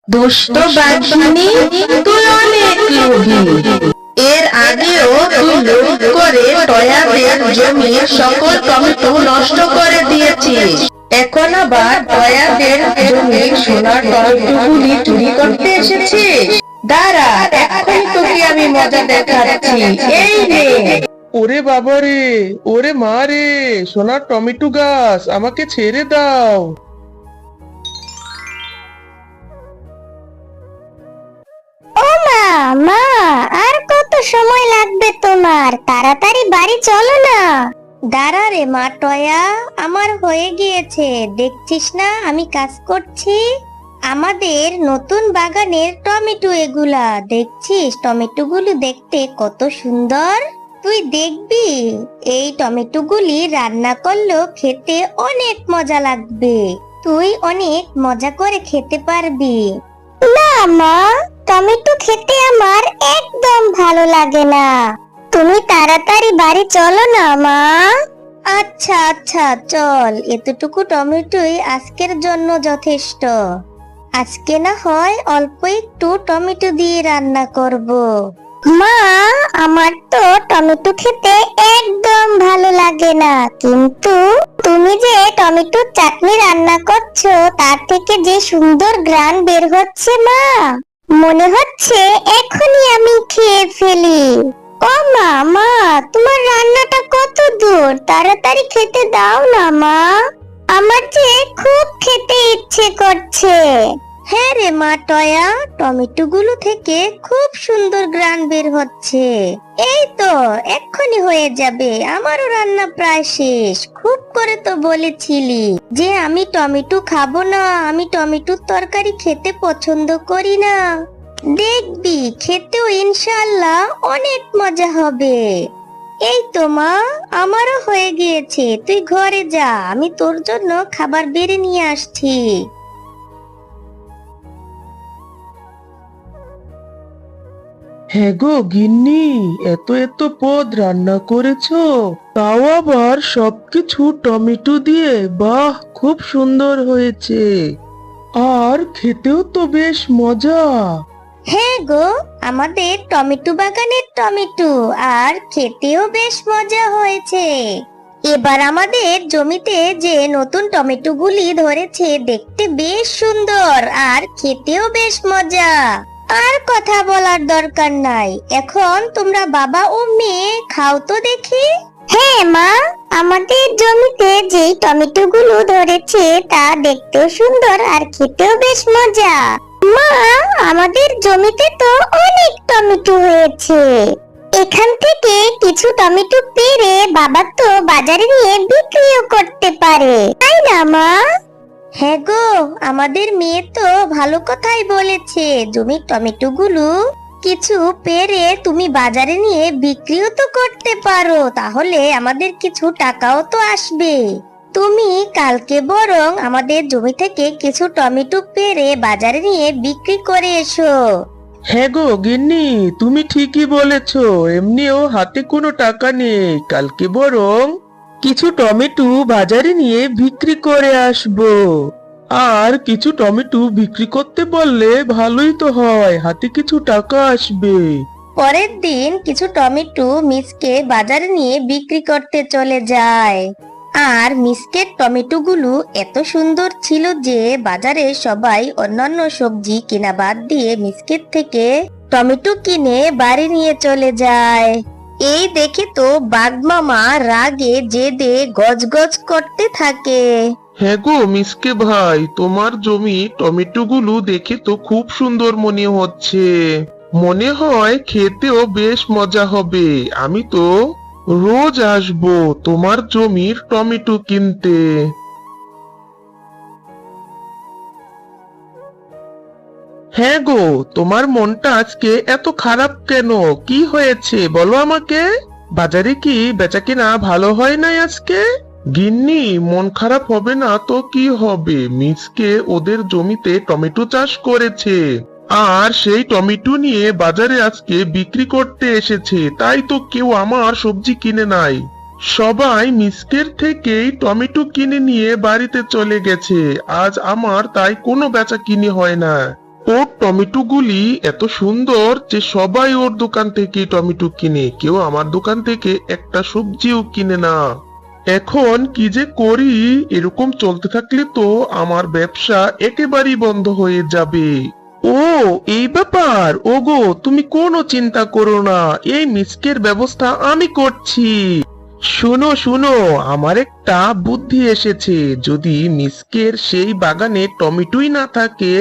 দুষ্ট বাঘিনী, তুই অনেক লোভী। এর আগেও তুই লোভ করে টয়াদের জমির সকল টমেটো নষ্ট করে দিয়েছিস। এখন আবার টয়াদের জমির সোনার টমেটোগুলি চুরি করতে এসেছিস। দাঁড়া, এক্ষুনি তোকে আমি মজা দেখাচ্ছি। এই নে। ওরে বাবা রে, ওরে মা রে, সোনার টমেটো গাছ, আমাকে ছেড়ে দাও। ও মা, মা, আর কত সময় লাগবে তোমার? তাড়াতাড়ি বাড়ি চলো না। দাঁড়া রে মা টয়া, আমার হয়ে গিয়েছে। দেখছিস না আমি কাজ করছি? আমাদের নতুন বাগানের টমেটো এগুলা। দেখছিস টমেটোগুলো দেখতে কত সুন্দর? তুই দেখবি এই টমেটোগুলি রান্না করলেও খেতে অনেক মজা লাগবে। তুই অনেক মজা করে খেতে পারবি। না মা, টমেটো খেতে আমার একদম ভালো লাগে না। তুমি তাড়াতাড়ি বাড়ি চলো না মা। আচ্ছা আচ্ছা, চল। এতটুকু টমেটোই আজকের জন্য যথেষ্ট। আজকে না হয় অল্প একটু টমেটো দিয়ে রান্না করব। মা, আমার তো টমেটো খেতে একদম ভালো লাগে না, কিন্তু তুমি যে টমেটো চাটনি রান্না করছো তার থেকে যে সুন্দর ঘ্রাণ বের হচ্ছে মা, মনে হচ্ছে এখনই আমি খেয়ে ফেলি। ও মা, মা, তোমার রান্নাটা কত দূর? তাড়াতাড়ি খেতে দাও না মা, আমার যে খুব খেতে ইচ্ছে করছে। হ্যাঁ রে মা টয়া, টমেটো গুলো থেকে খুব সুন্দর ঘ্রাণ বের হচ্ছে। এই তো এক্ষুনি হয়ে যাবে, আমারও রান্না প্রায় শেষ। খুব করে তো বলেছিলি যে আমি টমেটো খাবো না, আমি টমেটোর তরকারি খেতে পছন্দ করি না। দেখবি খেতেও ইনশাআল্লাহ অনেক মজা হবে। এই তো মা, আমারও হয়ে গিয়েছে। তুই ঘরে যা, আমি তোর জন্য খাবার বেড়ে নিয়ে আসছি। হ্যাঁ গো গিন্নি, এত এত পদ রান্না করেছো, তাও আবার সবকিছু টমেটো দিয়ে। বাহ, খুব সুন্দর হয়েছে, আর খেতেও তো বেশ মজা। হ্যাঁ গো, আমাদের টমেটো বাগানের টমেটো, আর খেতেও বেশ মজা হয়েছে। এবার আমাদের জমিতে যে নতুন টমেটো গুলি ধরেছে দেখতে বেশ সুন্দর, আর খেতেও বেশ মজা। আর কথা বলার দরকার নাই, এখন তোমরা বাবা ও মেয়ে খাও তো দেখি। হ্যাঁ মা, আমাদের জমিতে যেই টমেটো গুলো ধরেছে তা দেখতেও সুন্দর আর খেতেও বেশ মজা। মা, আমাদের জমিতে তো অনেক টমেটো হয়েছে। এখান থেকে কিছু টমেটো পেড়ে বাবা তো বাজারে নিয়ে বিক্রিও করতে পারে, তাই না মা? হ্যাঁ গো, আমাদের মেয়ে তো ভালো কথাই বলেছে। জমির টমেটো গুলো কিছু পেড়ে তুমি বাজারে নিয়ে বিক্রিও তো করতে পারো, তাহলে আমাদের কিছু টাকাও তো আসবে। তুমি কালকে বরং আমাদের জমি থেকে কিছু টমেটো পেড়ে বাজারে নিয়ে বিক্রি করে এসো। হ্যাঁ গো গিন্নি, তুমি ঠিকই বলেছো, এমনিও হাতে কোনো টাকা নেই। কালকে বরং কিছু টমেটো বাজারে নিয়ে বিক্রি করে আসবো। আর কিছু টমেটো বিক্রি করতে পারলে ভালোই তো হয়, হাতে কিছু টাকা আসবে। পরের দিন কিছু টমেটো মিসকে বাজারে নিয়ে বিক্রি করতে চলে যায়। আর মিসকের টমেটো গুলো এত সুন্দর ছিল যে বাজারে সবাই অন্যান্য সবজি কিনা বাদ দিয়ে মিসকের থেকে টমেটো কিনে বাড়ি নিয়ে চলে যায়। এই দেখে তো বাঘ মামা রাগে জেদে গজগজ করতে থাকে। হ্যাঁ গো মিসকে ভাই, তোমার জমি টমেটো গুলো দেখে তো খুব সুন্দর মনে হচ্ছে। মনে হয় খেতেও বেশ মজা হবে। আমি তো রোজ আসবো তোমার জমির টমেটো কিনতে। হ্যাঁ গো, তোমার মনটা আজকে এত খারাপ কেন? কি হয়েছে বলো আমাকে। বাজারে কি বেচাকেনা ভালো হয় নাই আজকে? গিন্নি, মন খারাপ হবে না তো কি হবে? মিসকে ওদের জমিতে টমেটো চাষ করেছে, আর সেই টমেটো নিয়ে বাজারে আজকে বিক্রি করতে এসেছে। তাই তো কেউ আমার সবজি কিনে নাই, সবাই মিসকের থেকেই টমেটো কিনে নিয়ে বাড়িতে চলে গেছে। আজ আমার তাই কোনো বেচা কিনি হয় না। ওর টমেটো গুলি এত সুন্দর যে সবাই ওর দোকান থেকে টমেটো কিনে, কেউ আমার দোকান থেকে একটা সবজিও কিনে না। এখন কি যে করি, এরকম চলতে থাকলে তো আমার ব্যবসা একেবারেই বন্ধ হয়ে যাবে। ও, এই ব্যাপার। ওগো, তুমি কোনো চিন্তা করো না, এই মিসকের ব্যবস্থা আমি করছি। শোনো শোনো, আমার একটা বুদ্ধি এসেছে। যদি মিসকের সেই বাগানে টমেটোই না থাকে,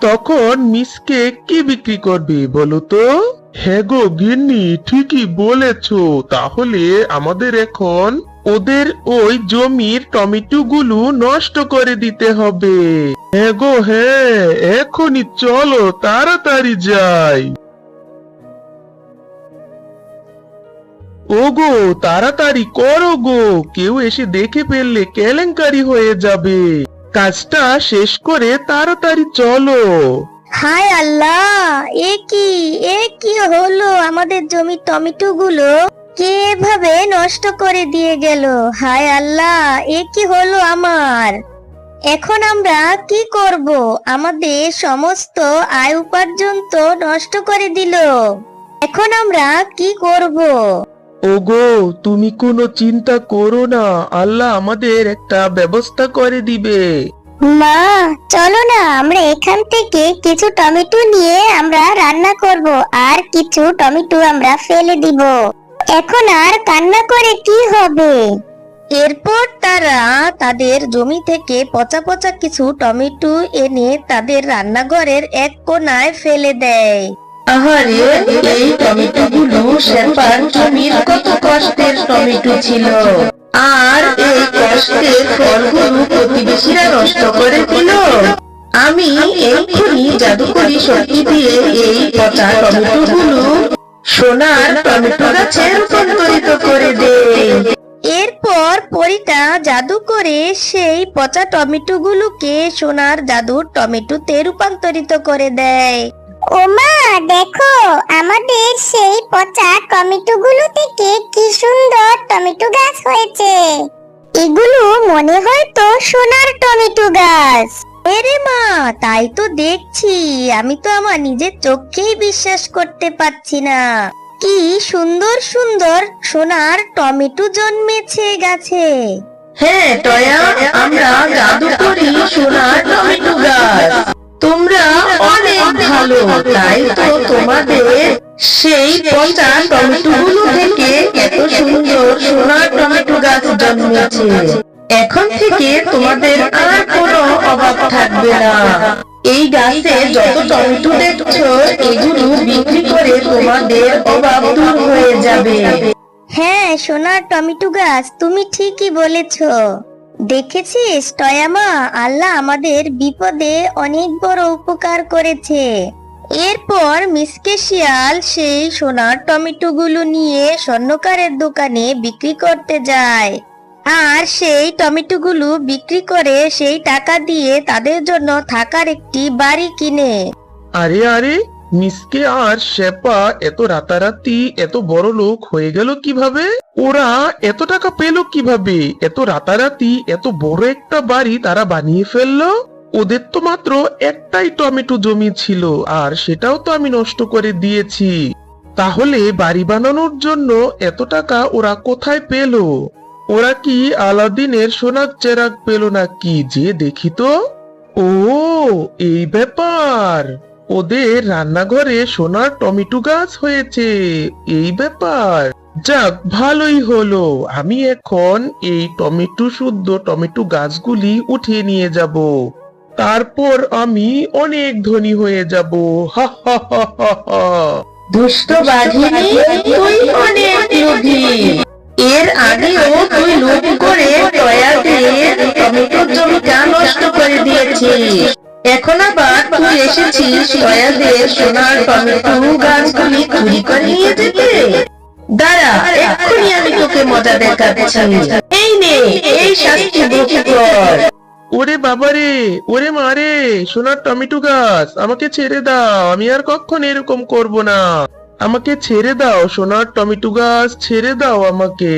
তখন মিসকে কি বিক্রি করবে বলো তো? হ্যাঁ গো গিন্নি, ঠিকই বলেছো। তাহলে আমাদের এখন ওদের ওই জমির টমেটো গুলো নষ্ট করে দিতে হবে। হ্যাঁ গো হ্যাঁ, এখনই চলো, তাড়াতাড়ি যাই। ওগো, তাড়াতাড়ি করো গো, কেউ এসে দেখে ফেললে কেলেঙ্কারি হয়ে যাবে। কাজটা শেষ করে তাড়াতাড়ি চলো। হায় আল্লাহ, এ কি হলো? আমাদের জমির টমেটো গুলো কে এভাবে নষ্ট করে দিয়ে গেল? হায় আল্লাহ, এ কি হলো আমার? এখন আমরা কি করব? আমাদের সমস্ত আয় উপার্জন তো নষ্ট করে দিল। এখন আমরা কি করব? ওগো, তুমি কোনো চিন্তা করো না, আল্লাহ আমাদের একটা ব্যবস্থা করে দিবে। মা, চলো না আমরা এখান থেকে কিছু টমেটো নিয়ে আমরা রান্না করব, আর কিছু টমেটো আমরা ফেলে দিব। এখন আর কান্না করে কি হবে? এরপর তারা তাদের জমি থেকে পচা পচা কিছু টমেটো এনে তাদের রান্নাঘরের এক কোণায় ফেলে দেয়। আহারে, এই টমেটো গুলো শেফার জমির কত কষ্টের টমেটো ছিল, আর এই কষ্টের ফলগুলো প্রতিবেশীরা নষ্ট করে দিল। আমি এক্ষুনি জাদুকরি শক্তি দিয়ে এই পচা টমেটো গুলো সোনার টমেটো গাছে রূপান্তরিত করে দেই। এরপর পরীটা জাদু করে সেই পচা টমেটো গুলোকে সোনার জাদুর টমেটোতে রূপান্তরিত করে দেয়। ওমা, দেখো আমাদের সেই পচা টমেটো গুলো থেকে কি সুন্দর টমেটো গাছ হয়েছে। এগুলো মনে হয় তো সোনার টমেটো গাছ। এরে মা, তাই তো দেখছি। আমি তো আমার নিজের চোখেই বিশ্বাস করতে পারছি না। কি সুন্দর সুন্দর সোনার টমেটো জন্মেছে গাছে। হ্যাঁ টয়া, আমরা জাদু করি সোনার টমেটো গাছ। তোমরা অনেক ভালো, তাই তো তোমাদের সেই পচা টমেটো গুলো থেকে এত সুন্দর সোনার টমেটো গাছ জন্মেছে। এখন থেকে তোমাদের আর কোনো অভাব থাকবে না। এই গাছে যত টমেটো দেখছো, এগুলো বিক্রি করে তোমাদের অভাব দূর হয়ে যাবে। হ্যাঁ সোনার টমেটো গাছ, তুমি ঠিকই বলেছো। দেখেছিস টয়ামা, আল্লাহ আমাদের বিপদে অনেক বড় উপকার করেছে। এরপর মিসকে শিয়াল সেই সোনার টমেটো গুলো নিয়ে স্বর্ণকারের দোকানে বিক্রি করতে যায়, আর সেই টমেটো গুলো বিক্রি করে সেই টাকা দিয়ে তাদের জন্য থাকার একটি বাড়ি কিনে। আরে আরে, মিসকে আর শেপা এত রাতারাতি এত বড় লোক হয়ে গেল কিভাবে? ওরা এত টাকা পেল কিভাবে? এত রাতারাতি এত বড় একটা বাড়ি তারা বানিয়ে ফেললো। ওদের তো মাত্র একটাই টমেটো জমি ছিল, আর সেটাও তো আমি নষ্ট করে দিয়েছি। তাহলে বাড়ি বানানোর জন্য এত টাকা ওরা কোথায় পেল? ওরা কি আলাদিনের সোনার চেরাগ পেল নাকি? যে দেখি তো। ও, এই ব্যাপার। ওদের রান্নাঘরে সোনার টমেটো গাছ হয়েছে, এই ব্যাপার। যাক, ভালোই হলো। আমি এখন এই শুদ্ধ টমেটো গাছগুলি উঠিয়ে নিয়ে যাব। তারপর আমি অনেক ধনী হয়ে যাব। হা হা হা হা হা। দুষ্ট বাঘিনী, তুই অনেক লোভী। এর আগেও তুই লোভ করে টয়াদের টমেটো জমিটা নষ্ট করে দিয়েছিস। এখন আবার তুই এসেছিস টয়াদের সোনার টমেটো গাছগুলি চুরি করে নিয়ে যেতে। দাঁড়া, এক্ষুনি আমি তোকে মজা দেখাচ্ছি। এই নে, এই শাস্তি ভোগ কর। ওরে বাবারে, ওরে মারে, সোনার টমেটো গাছ, আমাকে ছেড়ে দাও। আমি আর কখনো এরকম করব না। আমাকে ছেড়ে দাও সোনার টমেটো গাছ, ছেড়ে দাও আমাকে।